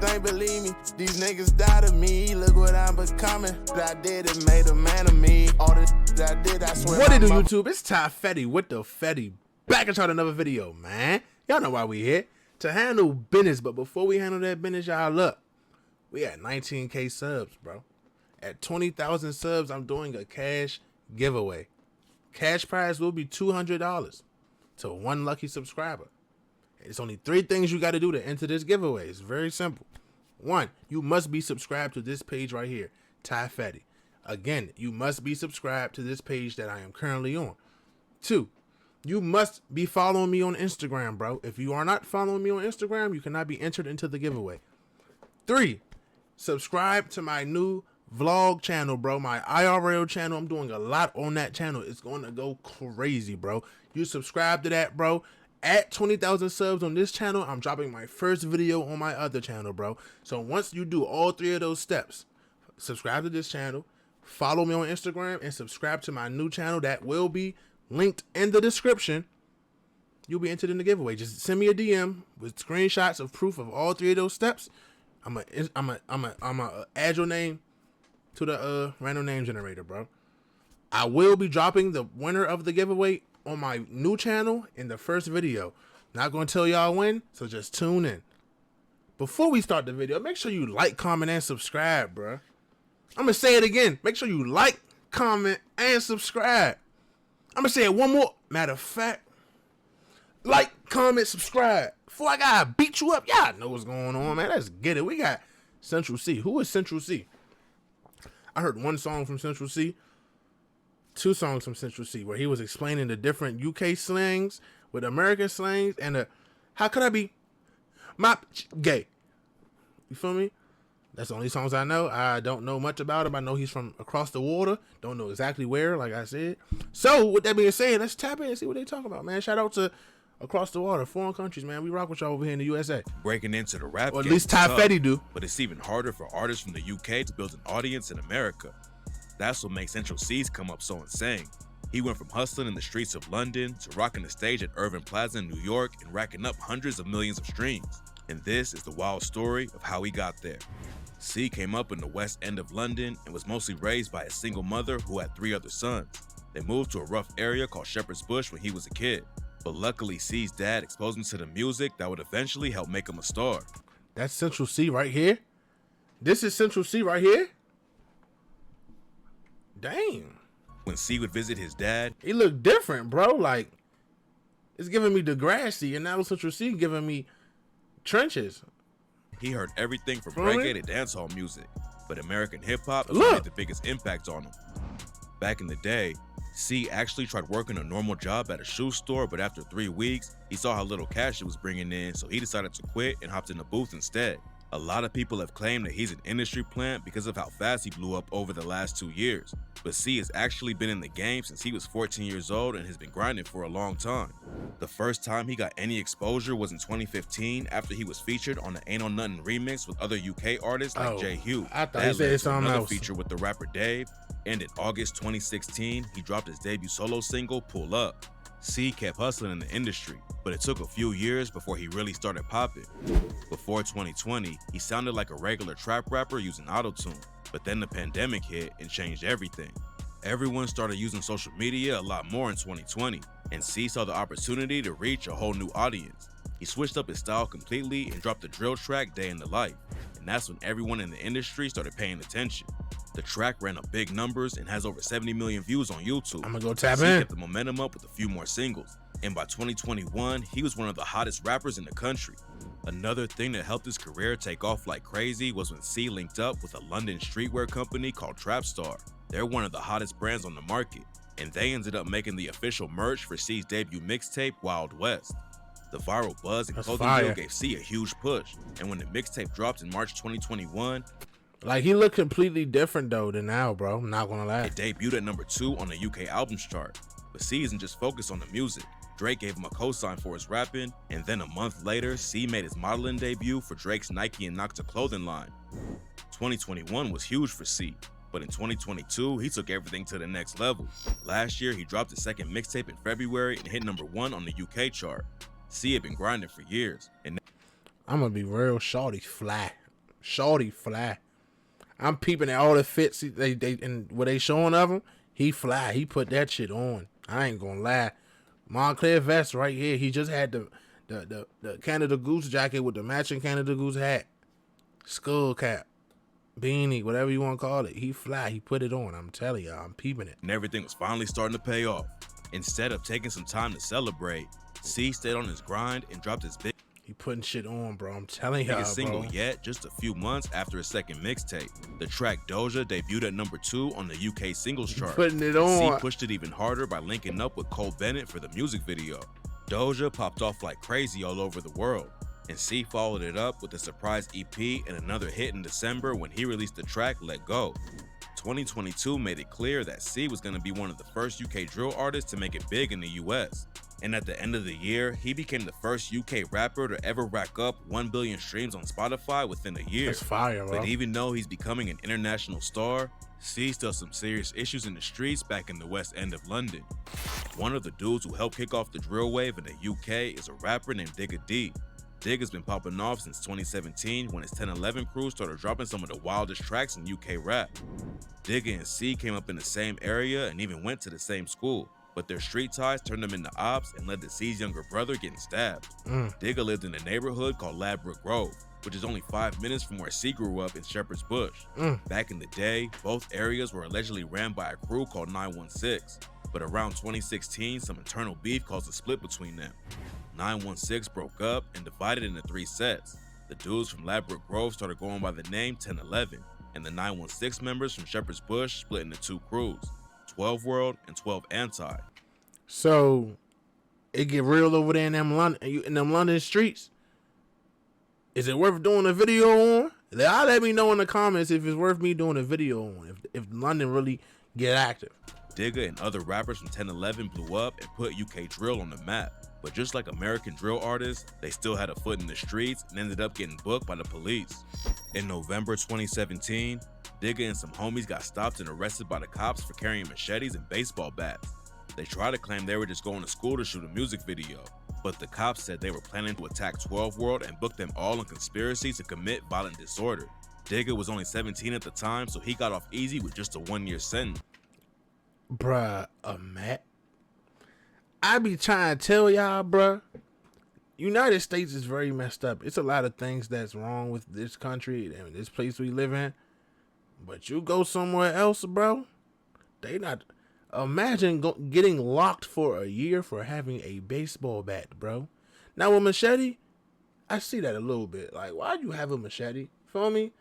think, believe me, these niggas died of me. Look what I'm becoming. That I did, it made a man of me. All the that I did, I swear. What it do, YouTube? It's Ty Fetty with the Fetty. Back and try another video, man. Y'all know why we here. To handle business, but before we handle that business, y'all look. We at 19K subs, bro. At 20,000 subs, I'm doing a cash giveaway. Cash prize will be $200 to one lucky subscriber. It's only 3 things you got to do to enter this giveaway. It's very simple. 1, you must be subscribed to this page right here, Ty Fetty. Again, you must be subscribed to this page that I am currently on. 2, you must be following me on Instagram, bro. If you are not following me on Instagram, you cannot be entered into the giveaway. 3, subscribe to my new vlog channel, bro. My IRL channel. I'm doing a lot on that channel. It's going to go crazy, bro. You subscribe to that, bro. At 20,000 subs on this channel, I'm dropping my first video on my other channel, bro. So once you do all 3 of those steps, subscribe to this channel, follow me on Instagram, and subscribe to my new channel that will be linked in the description, you'll be entered in the giveaway. Just send me a DM with screenshots of proof of all 3 of those steps. I'm a add your name to the random name generator, bro. I will be dropping the winner of the giveaway on my new channel in the first video. Not gonna tell y'all when, so just tune in. Before we start the video, make sure you like, comment, and subscribe, bro. I'm gonna say it again. Make sure you like, comment, and subscribe. I'm gonna say it one more. Matter of fact, like, comment, subscribe. Before I gotta beat you up, y'all know what's going on, man. Let's get it. We got Central C. Who is Central C? I heard 1 song from Central C, 2 songs from Central C, where he was explaining the different UK slangs with American slangs and how could I be gay? You feel me? That's the only songs I know. I don't know much about him. I know he's from across the water. Don't know exactly where, like I said. So, with that being said, let's tap in and see what they talk about, man. Shout out to Across the Water, foreign countries, man. We rock with y'all over here in the USA. Breaking into the rap or at game least Ty Fetty do. But it's even harder for artists from the UK to build an audience in America. That's what makes Central C's come up so insane. He went from hustling in the streets of London to rocking the stage at Irving Plaza in New York and racking up hundreds of millions of streams. And this is the wild story of how he got there. C came up in the West End of London and was mostly raised by a single mother who had 3 other sons. They moved to a rough area called Shepherd's Bush when he was a kid. But luckily, C's dad exposed him to the music that would eventually help make him a star. That's Central C right here? This is Central C right here? Dang. When C would visit his dad, he looked different, bro. Like, it's giving me Degrassi, and now Central C giving me Trenches. He heard everything from reggae to dancehall music, but American hip-hop made the biggest impact on him. Back in the day, C actually tried working a normal job at a shoe store, but after 3 weeks, he saw how little cash it was bringing in, so he decided to quit and hopped in the booth instead. A lot of people have claimed that he's an industry plant because of how fast he blew up over the last 2 years. But C has actually been in the game since he was 14 years old and has been grinding for a long time. The first time he got any exposure was in 2015 after he was featured on the Ain't No Nothing remix with other UK artists like J. Hugh. I thought he said something else. Feature with the rapper Dave. And in August 2016, he dropped his debut solo single, Pull Up. C kept hustling in the industry, but it took a few years before he really started popping. Before 2020, he sounded like a regular trap rapper using auto-tune, but then the pandemic hit and changed everything. Everyone started using social media a lot more in 2020, and C saw the opportunity to reach a whole new audience. He switched up his style completely and dropped the drill track Day in the Life, and that's when everyone in the industry started paying attention. The track ran up big numbers and has over 70 million views on YouTube. I'm gonna go tap in. C kept the momentum up with a few more singles, and by 2021, he was one of the hottest rappers in the country. Another thing that helped his career take off like crazy was when C linked up with a London streetwear company called Trapstar. They're one of the hottest brands on the market, and they ended up making the official merch for C's debut mixtape, Wild West. The viral buzz and clothing deal gave C a huge push, and when the mixtape dropped in March 2021, like, he looked completely different though than now, bro. I'm not gonna lie. It debuted at number 2 on the UK albums chart, but C isn't just focused on the music. Drake gave him a co-sign for his rapping, and then a month later, C made his modeling debut for Drake's Nike and Nocta clothing line. 2021 was huge for C, but in 2022, he took everything to the next level. Last year, he dropped his second mixtape in February and hit number 1 on the UK chart. C had been grinding for years, and I'm gonna be real, shorty fly. Shorty fly. I'm peeping at all the fits they and what they showing of him. He fly. He put that shit on. I ain't gonna lie. Moncler vest right here. He just had the Canada Goose jacket with the matching Canada Goose hat, skull cap, beanie, whatever you want to call it. He fly. He put it on. I'm telling y'all, I'm peeping it. And everything was finally starting to pay off. Instead of taking some time to celebrate, C stayed on his grind and dropped his He putting shit on, bro. I'm telling y'all, biggest single bro. yet, just a few months after his second mixtape. The track Doja debuted at number 2 on the UK singles chart. Putting it on. C pushed it even harder by linking up with Cole Bennett for the music video. Doja popped off like crazy all over the world, and C followed it up with a surprise EP and another hit in December when he released the track Let Go. 2022 made it clear that C was going to be one of the first UK drill artists to make it big in the US. And at the end of the year, he became the first UK rapper to ever rack up 1 billion streams on Spotify within a year. That's fire, bro. But even though he's becoming an international star, C still some serious issues in the streets back in the West End of London. One of the dudes who helped kick off the drill wave in the UK is a rapper named Digga D. Digga's been popping off since 2017 when his 1011 crew started dropping some of the wildest tracks in UK rap. Digga and C came up in the same area and even went to the same school, but their street ties turned them into ops and led to C's younger brother getting stabbed. Digga lived in a neighborhood called Ladbroke Grove, which is only 5 minutes from where C grew up in Shepherd's Bush. Back in the day, both areas were allegedly ran by a crew called 916, but around 2016, some internal beef caused a split between them. 916 broke up and divided into 3 sets. The dudes from Ladbroke Grove started going by the name 1011, and the 916 members from Shepherd's Bush split into 2 crews, 12 World and 12 Anti. So it get real over there in them London streets. Is it worth doing a video on? Y'all let me know in the comments if it's worth me doing a video on. If London really get active. Digga and other rappers from 1011 blew up and put UK drill on the map. But just like American drill artists, they still had a foot in the streets and ended up getting booked by the police. In November 2017, Digga and some homies got stopped and arrested by the cops for carrying machetes and baseball bats. They tried to claim they were just going to school to shoot a music video, but the cops said they were planning to attack 12 World and book them all in conspiracy to commit violent disorder. Digga was only 17 at the time, so he got off easy with just a 1-year sentence. Bruh, Matt. I be trying to tell y'all, bruh. United States is very messed up. It's a lot of things that's wrong with this country and this place we live in. But you go somewhere else, bro. They not. Imagine getting locked for a year for having a baseball bat, bro. Now with machete, I see that a little bit. Like, why'd you have a machete? Feel me?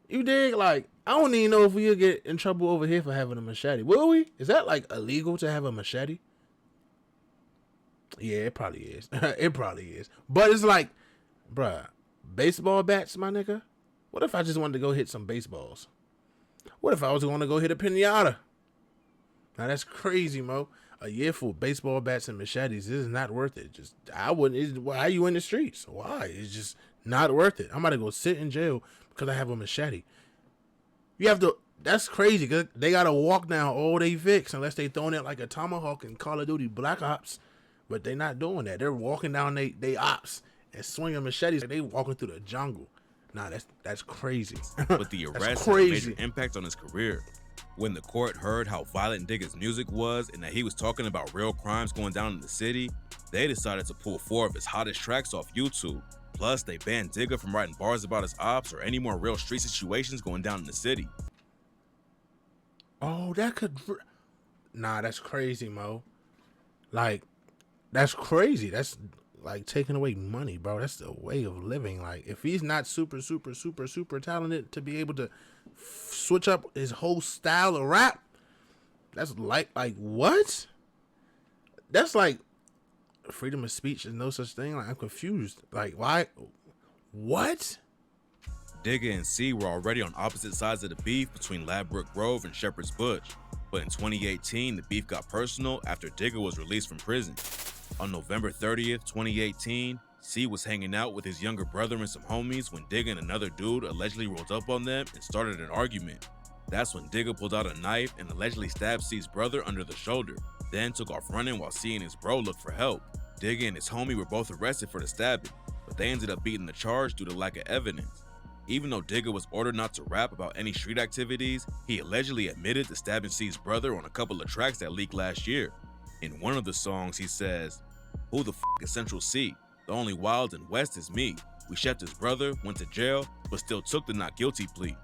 You dig? Like, I don't even know if we'll get in trouble over here for having a machete. Will we? Is that like illegal to have a machete? Yeah, it probably is. It probably is. But it's like, bruh, baseball bats, my nigga? What if I just wanted to go hit some baseballs? What if I was going to go hit a pinata? Now that's crazy, Mo. A year full of baseball bats and machetes, this is not worth it. Just, I wouldn't. Why are you in the streets? Why? It's just not worth it. I'm about to go sit in jail because I have a machete. You have to. That's crazy because they got to walk down all they fix unless they throwing it like a tomahawk in Call of Duty Black Ops. But they not doing that. They're walking down they ops and swinging machetes like they walking through the jungle. Nah, that's crazy. But the arrest had a major impact on his career. When the court heard how violent Digga's music was and that he was talking about real crimes going down in the city, they decided to pull 4 of his hottest tracks off YouTube. Plus, they banned Digga from writing bars about his ops or any more real street situations going down in the city. Oh, that could... Nah, that's crazy, Mo. Like, that's crazy. That's like taking away money, bro. That's the way of living. Like, if he's not super talented to be able to switch up his whole style of rap, that's like what? That's like freedom of speech is no such thing. Like, I'm confused. Like, why? What? Digga and C were already on opposite sides of the beef between Ladbroke Grove and Shepherd's Bush. But in 2018, the beef got personal after Digga was released from prison. On November 30th, 2018, C was hanging out with his younger brother and some homies when Digga and another dude allegedly rolled up on them and started an argument. That's when Digga pulled out a knife and allegedly stabbed C's brother under the shoulder, then took off running while C and his bro looked for help. Digga and his homie were both arrested for the stabbing, but they ended up beating the charge due to lack of evidence. Even though Digga was ordered not to rap about any street activities, he allegedly admitted to stabbing C's brother on a couple of tracks that leaked last year. In one of the songs, he says, "Who the f is Central C? The only wild in West is me. We chefed his brother, went to jail, but still took the not guilty plea."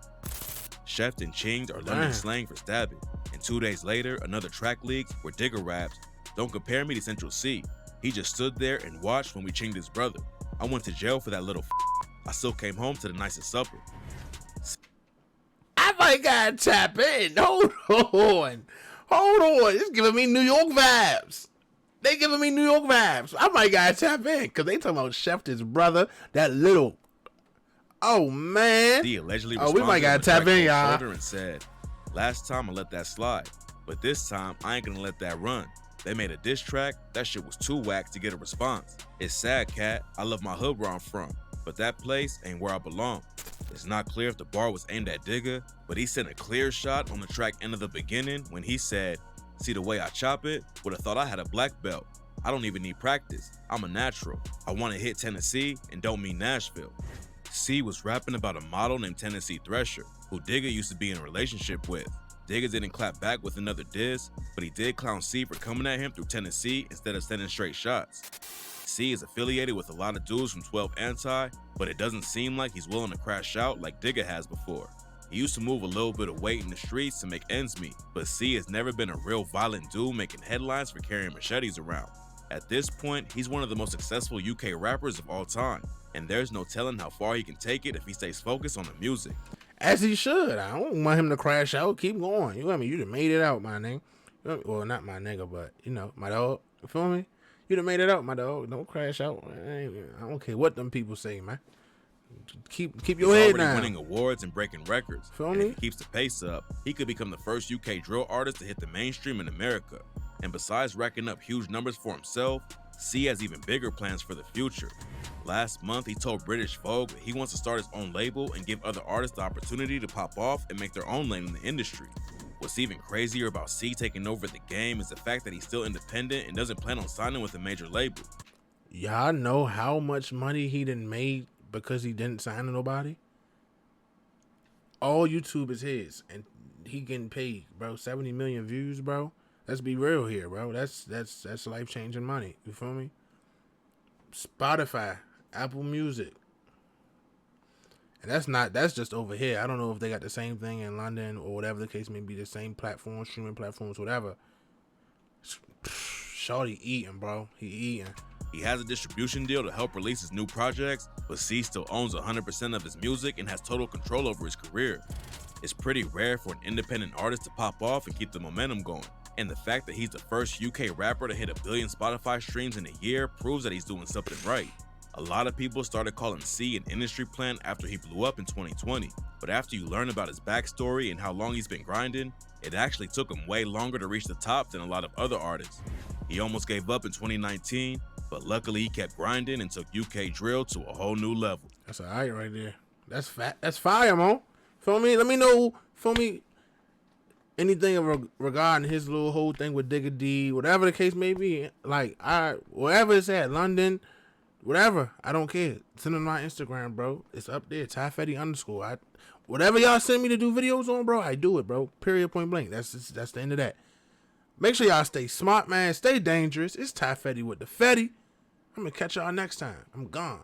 Chefed and chinged are London slang for stabbing. And 2 days later, another track leaked where Digga raps, "Don't compare me to Central C. He just stood there and watched when we chinged his brother. I went to jail for that little f. I still came home to the nicest supper." I might gotta tap in. Hold on. It's giving me New York vibes. They giving me New York vibes. I might gotta tap in because they talking about Chef his brother, that little. Oh man. D allegedly we might gotta tap in, y'all. And said, "Last time I let that slide, but this time I ain't gonna let that run. They made a diss track, that shit was too whack to get a response. It's sad, cat, I love my hood where I'm from, but that place ain't where I belong." It's not clear if the bar was aimed at Digga, but he sent a clear shot on the track end of the beginning when he said, "See the way I chop it? Would've thought I had a black belt. I don't even need practice, I'm a natural. I wanna hit Tennessee and don't mean Nashville." C was rapping about a model named Tennessee Thresher, who Digga used to be in a relationship with. Digga didn't clap back with another diss, but he did clown C for coming at him through Tennessee instead of sending straight shots. C is affiliated with a lot of dudes from 12 Anti, but it doesn't seem like he's willing to crash out like Digga has before. He used to move a little bit of weight in the streets to make ends meet, but C has never been a real violent dude making headlines for carrying machetes around. At this point, he's one of the most successful UK rappers of all time, and there's no telling how far he can take it if he stays focused on the music. As he should. I don't want him to crash out. Keep going. You know what I mean? You done made it out, my nigga. Well, not my nigga, but, you know, my dog. You feel me? You done made it out, my dog. Don't crash out. I don't care what them people say, man. Keep your head down. He's already winning awards and breaking records. Feel and me? if he keeps the pace up, he could become the first UK drill artist to hit the mainstream in America. And besides racking up huge numbers for himself, C has even bigger plans for the future. Last month, he told British Vogue that he wants to start his own label and give other artists the opportunity to pop off and make their own lane in the industry. What's even crazier about C taking over the game is the fact that he's still independent and doesn't plan on signing with a major label. Y'all know how much money he done made because he didn't sign to nobody? All YouTube is his, and he getting paid, bro. 70 million views, bro. Let's be real here, bro. That's life-changing money. You feel me? Spotify, Apple Music. And that's just over here. I don't know if they got the same thing in London or whatever the case may be, the same platform, streaming platforms, whatever. Shorty eating, bro. He eating. He has a distribution deal to help release his new projects, but C still owns 100% of his music and has total control over his career. It's pretty rare for an independent artist to pop off and keep the momentum going. And the fact that he's the first UK rapper to hit 1 billion Spotify streams in a year proves that he's doing something right. A lot of people started calling C an industry plant after he blew up in 2020, but after you learn about his backstory and how long he's been grinding, it actually took him way longer to reach the top than a lot of other artists. He almost gave up in 2019, but luckily he kept grinding and took UK drill to a whole new level. That's alright right there. That's That's fire, man. Feel me? Let me know. Feel me? Anything regarding his little whole thing with Digga D, whatever the case may be. Like, wherever it's at, London, whatever, I don't care. Send it on my Instagram, bro. It's up there, TyFetty_. Whatever y'all send me to do videos on, bro, I do it, bro. Period, point blank. That's the end of that. Make sure y'all stay smart, man. Stay dangerous. It's Ty Fetty with the Fetty. I'm gonna catch y'all next time. I'm gone.